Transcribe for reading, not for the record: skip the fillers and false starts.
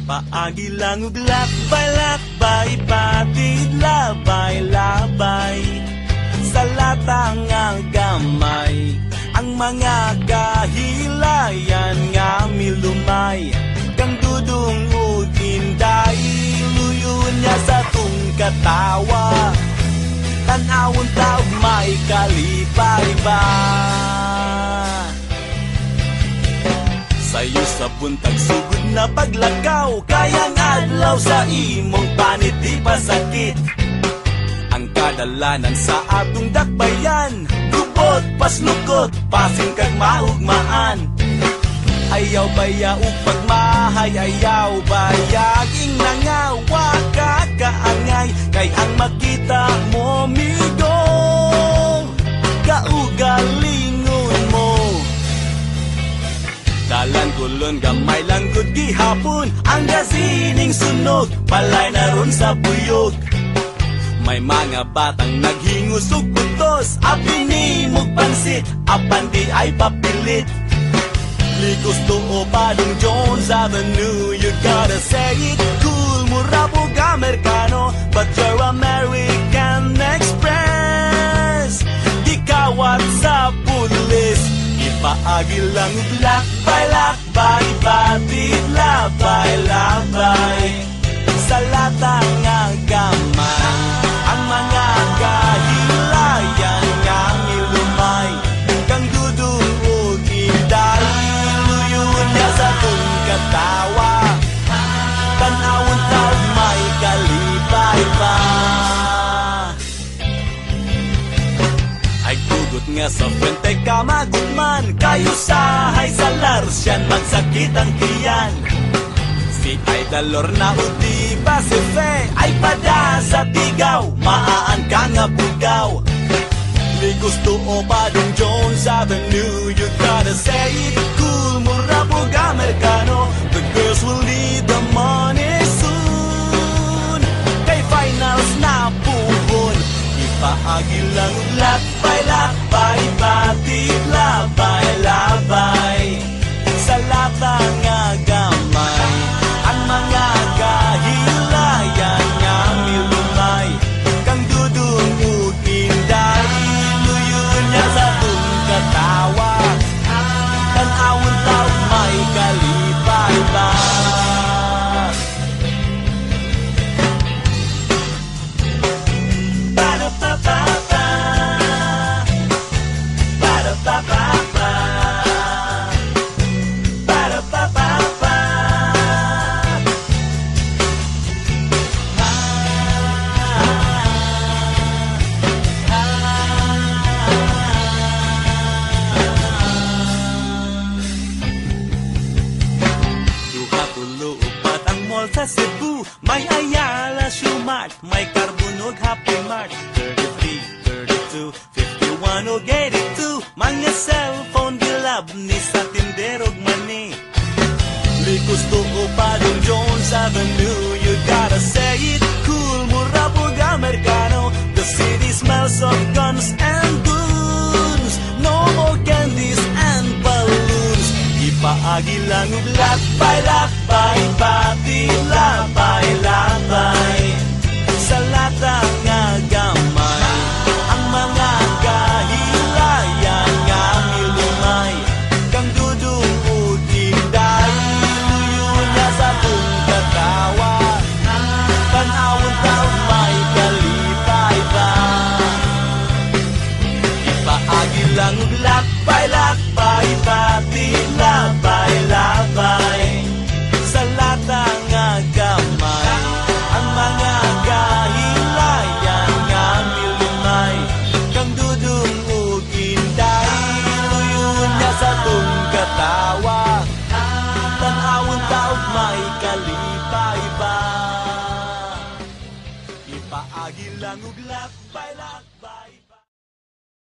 Paagi lang ug lakbay-lakbay, patid labay-labay, sa latang nga gamay, ang mga kahilayan nga milumay, kang dudong ug inday, luyon niya sa tung katawa, tanawon taog may kalipay ba. Sayo sa buntag sugod na paglakaw, kayang adlaw sa imong panit di pasakit. Ang kadalanan sa atong dakbayan, lubot paslukot, pasin kag maugmaan. Ayaw baya ug pagmahay, ayaw bayaging nangawa ka kaangay, kay ang makita mo migo, kaugalingon mo. Dalan kulon gamay lang gud gihapon, ang gasining sunog palay na ron sa buyog. May mga batang naghingos ug butos, apinimog pansit, apan di ay papilit. Ligos tuo Padong Jones Avenue, you gotta say it cool, mura po Amerikano, but you're American Express. Di kawat sa pulis, ipaagi lang ug lakbay-lakbay, patid labay-labay, sa latang nga gamay, ang mga kahilayan nga milumay, kang dudong ug inday, luyon niya sa tung katawa, tanawon taog may kalipay pa. Ay gugot nga sa frente ka magutman, kayo sahay sa larsyan, magsakit ang tiyan. Si Aidalor na uti Pasife, ay pada sa tigaw, maaan ka nga bugaw. Ligos tuo Padong Jones Avenue, you gotta say it cool, mura po Amerikano, the girls will need the money soon. Kay finals na puhon, ipaagi lang ug lakbay-lakbay, patid labay-labay, sa latang nga gamay, ang mga kahilayan nga milumay, kang dudong ug inday, luyon niya sa tung katawa, tanawon taog may kalipay ba. Sa Cebu, may Ayala, Shumart, may Carbonog, Happy Mart, 33, 32, 51 o 82, mga cellphone dilab ni sa tinderog mani. Likos tuo Padong Jones Avenue, you gotta say it cool, mura po Amerikano, the city smells of guns and goons, no more candies and balloons. Ipaagi lang ug lakbay-lakbay, patid labay-labay, sa latang nga gamay, ang mga kahilayan nga milumay, kang dudong ug inday, luyon niya sa tung katawa, tanawon taog may kalipay ba. Ipaagi lang ug lakbay-lakbay, patid labay-labay, sa latang nga gamay, ang mga kahilayan nga milumay, kang dudong ug inday, luyon niya sa tung katawa, tanawon taog may kalipay ba. Ipaagi lang ug lakbay-lakbay.